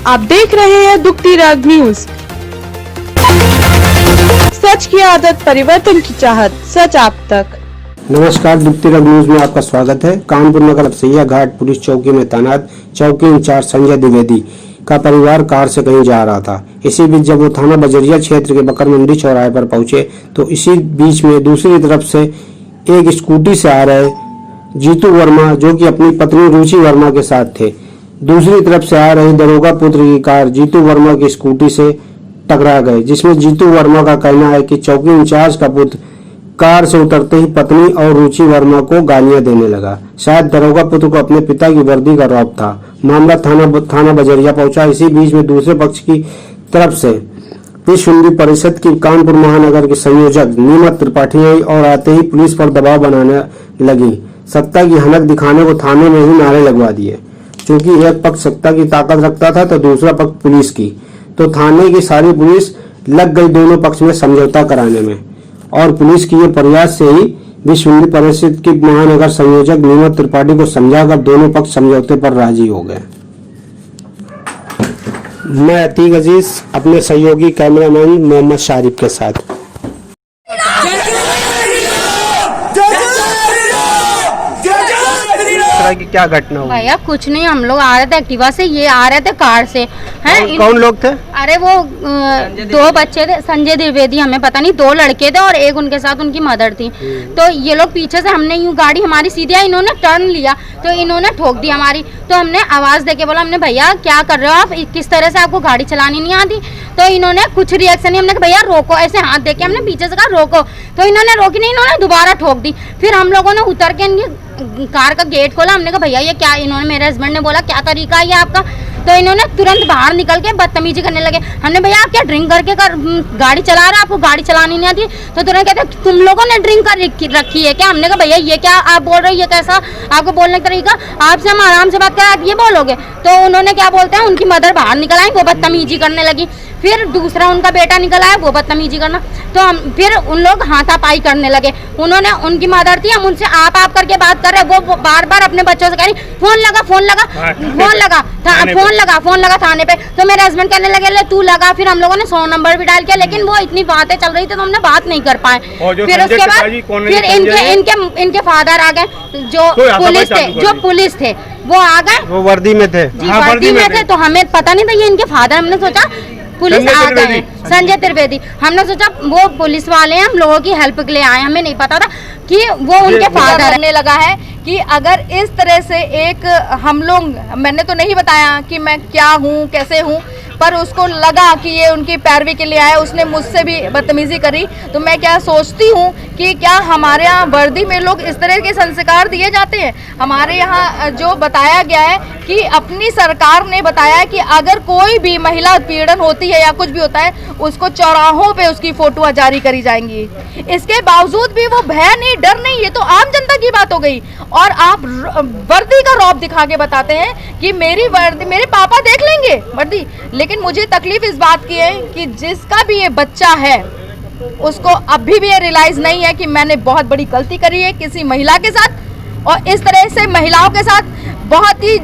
आप देख रहे हैं दुखती राग न्यूज। सच की आदत, परिवर्तन की चाहत, सच आप तक। नमस्कार, दुखती राग न्यूज में आपका स्वागत है। कानपुर नगर अफसैया घाट पुलिस चौकी में तैनात चौकी इंचार्ज संजय द्विवेदी का परिवार कार से कहीं जा रहा था। इसी बीच जब वो थाना बजरिया क्षेत्र के बकर मंडी चौराहे पर पहुंचे तो इसी बीच में दूसरी तरफ से एक स्कूटी से आ रहे जीतू वर्मा, जो कि अपनी पत्नी रुचि वर्मा के साथ थे, दूसरी तरफ से आ रही दरोगा पुत्र की कार जीतू वर्मा की स्कूटी से टकरा गए, जिसमें जीतू वर्मा का कहना है कि चौकी इंचार्ज का पुत्र कार से उतरते ही पत्नी और रुचि वर्मा को गालियां देने लगा। शायद दरोगा पुत्र को अपने पिता की वर्दी का रौब था। मामला थाना बजरिया पहुंचा। इसी बीच में दूसरे पक्ष की तरफ से विश्व हिंदू परिषद की कानपुर महानगर के संयोजक नीमत त्रिपाठी आई और आते ही पुलिस पर दबाव बनाने लगी। सत्ता की हनक दिखाने को थाने में ही नारे लगवा दिए। क्योंकि एक पक्ष सत्ता की ताकत रखता था तो दूसरा पक्ष पुलिस की, तो थाने की सारी पुलिस लग गई दोनों पक्ष में समझौता कराने में। और पुलिस की ये प्रयास से ही विश्व हिंदू परिषद के महानगर संयोजक नीमत त्रिपाठी को समझाकर दोनों पक्ष समझौते पर राजी हो गए। मैं अतीक अजीज अपने सहयोगी कैमरामैन मोहम्मद शारिफ के साथ। की क्या घटना हुई? भैया कुछ नहीं, हम लोग आ रहे थे एक्टिवा से, ये आ रहे थे कार से। हैं कौन लोग थे? अरे वो दो बच्चे थे, संजय द्विवेदी, हमें पता नहीं, दो लड़के थे और एक उनके साथ उनकी मदर थी। तो ये लोग पीछे से, हमने यूं गाड़ी हमारी सीधी आई, इन्होंने टर्न लिया तो इन्होंने ठोक दी हमारी। तो हमने आवाज देके बोला, हमने भैया क्या कर रहे हो आप, किस तरह से आपको गाड़ी चलानी नहीं आती? तो इन्होंने कुछ रिएक्शन नहीं, हमने कहा भैया रोको, ऐसे हाथ देके हमने पीछे से कहा रोको, तो इन्होंने रोकी नहीं, इन्होंने दोबारा ठोक दी। फिर हम लोगों ने उतर के इनकी कार का गेट खोला, हमने कहा भैया ये क्या, इन्होंने, मेरे हस्बैंड ने बोला क्या तरीका है ये आपका? तो इन्होंने तुरंत बाहर निकल के बदतमीजी करने लगे। हमने भैया आप क्या ड्रिंक करके गाड़ी चला रहे हो, आपको गाड़ी चलानी नहीं आती? तो तुरंत कहते तुम लोगों ने ड्रिंक कर रखी है क्या? हमने कहा भैया ये क्या आप बोल रहे हो, ये कैसा आपको बोलने का तरीका, आपसे हम आराम से बात करें, आप ये बोलोगे? तो उन्होंने क्या बोलते हैं, उनकी मदर बाहर निकल आई, वो बदतमीजी करने लगी। फिर दूसरा उनका बेटा निकल आया, वो बदतमीजी करना, तो हम फिर उन लोग हाथापाई करने लगे। उन्होंने, उनकी मदर थी, हम उनसे आप करके बात कर रहे, वो बार बार अपने बच्चों से कह रही फोन लगा फोन लगा फोन लगा फोन लगा थाने पे। तो मेरे हस्बैंड कहने लगे ले तू लगा। फिर हम लोगों ने 100 नंबर भी डाल किया, लेकिन वो इतनी बातें चल रही थी तो हमने बात नहीं कर पाए। फिर उसके बाद फिर इनके फादर आ गए, जो पुलिस थे, वो आ गए, वो वर्दी में थे, वर्दी में थे। तो हमें पता नहीं था ये इनके फादर, हमने सोचा पुलिस आ गए हैं, संजय त्रिवेदी, हमने सोचा वो पुलिस वाले हैं, हम लोगों की हेल्प के लिए आए, हमें नहीं पता था कि वो उनके फादर करने लगा है। कि अगर इस तरह से एक हम लोग, मैंने तो नहीं बताया कि मैं क्या हूँ कैसे हूँ, पर उसको लगा कि ये उनकी पैरवी के लिए आया, उसने मुझसे भी बदतमीजी करी। तो मैं क्या सोचती हूँ कि क्या हमारे यहाँ वर्दी में लोग इस तरह के संस्कार दिए जाते हैं? हमारे यहाँ जो बताया गया है कि अपनी सरकार ने बताया कि अगर कोई भी महिला उत्पीड़न होती है या कुछ भी होता है, उसको चौराहों पे उसकी फोटोआं जारी करी जाएंगी। इसके बावजूद भी वो भय नहीं, डर नहीं, ये तो आम जनता की बात हो गई। और आप वर्दी का रौब दिखा के बताते हैं कि मेरी वर्दी, मेरे पापा देख लेंगे वर्दी। लेकिन मुझे तकलीफ इस बात की है कि जिसका भी ये बच्चा है उसको अभी भी ये रियलाइज नहीं है कि मैंने बहुत बड़ी गलती करी है किसी महिला के साथ, और इस तरह से महिलाओं के साथ बहुत ही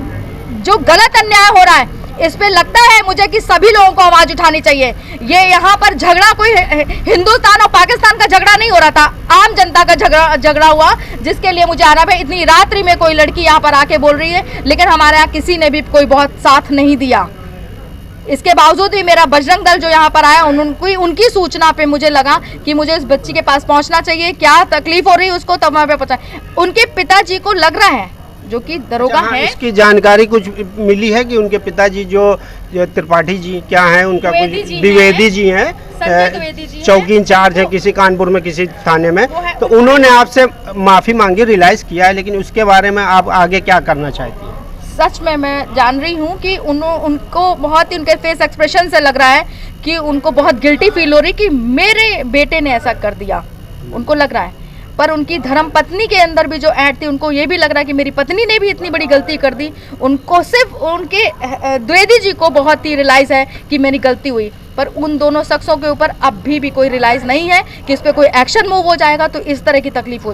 जो गलत अन्याय हो रहा है, इस पे लगता है मुझे कि सभी लोगों को आवाज उठानी चाहिए। ये यहाँ पर झगड़ा कोई हिंदुस्तान और पाकिस्तान का झगड़ा नहीं हो रहा था, आम जनता का झगड़ा हुआ, जिसके लिए मुझे आना है। इतनी रात्रि में कोई लड़की यहाँ पर आके बोल रही है, लेकिन हमारे यहाँ किसी ने भी कोई बहुत साथ नहीं दिया। इसके बावजूद भी मेरा बजरंग दल जो यहाँ पर आया, उनकी सूचना पे मुझे लगा कि मुझे इस बच्ची के पास पहुँचना चाहिए, क्या तकलीफ हो रही है उसको, तब वहाँ पे पहुँचा। उनके पिताजी को लग रहा है, जो कि दरोगा है, इसकी जानकारी कुछ मिली है कि उनके पिताजी जो त्रिपाठी जी क्या है, उनका कुछ द्विवेदी जी हैं, चौकी इंचार्ज है किसी कानपुर में किसी थाने में, तो उन्होंने आपसे माफी मांगी, रियलाइज किया है, लेकिन उसके बारे में आप आगे क्या करना चाहती हैं? सच में मैं जान रही हूँ कि उनको बहुत ही, उनके फेस एक्सप्रेशन से लग रहा है कि उनको बहुत गिल्टी फील हो रही कि मेरे बेटे ने ऐसा कर दिया, उनको लग रहा है। पर उनकी धर्म पत्नी के अंदर भी जो ऐड थी, उनको ये भी लग रहा है कि मेरी पत्नी ने भी इतनी बड़ी गलती कर दी। उनको सिर्फ उनके द्विवेदी जी को बहुत ही रियलाइज है कि मेरी गलती हुई, पर उन दोनों शख्सों के ऊपर अभी भी कोई रियलाइज नहीं है कि इस पर कोई एक्शन मूव हो जाएगा तो इस तरह की तकलीफ हो जाएगी।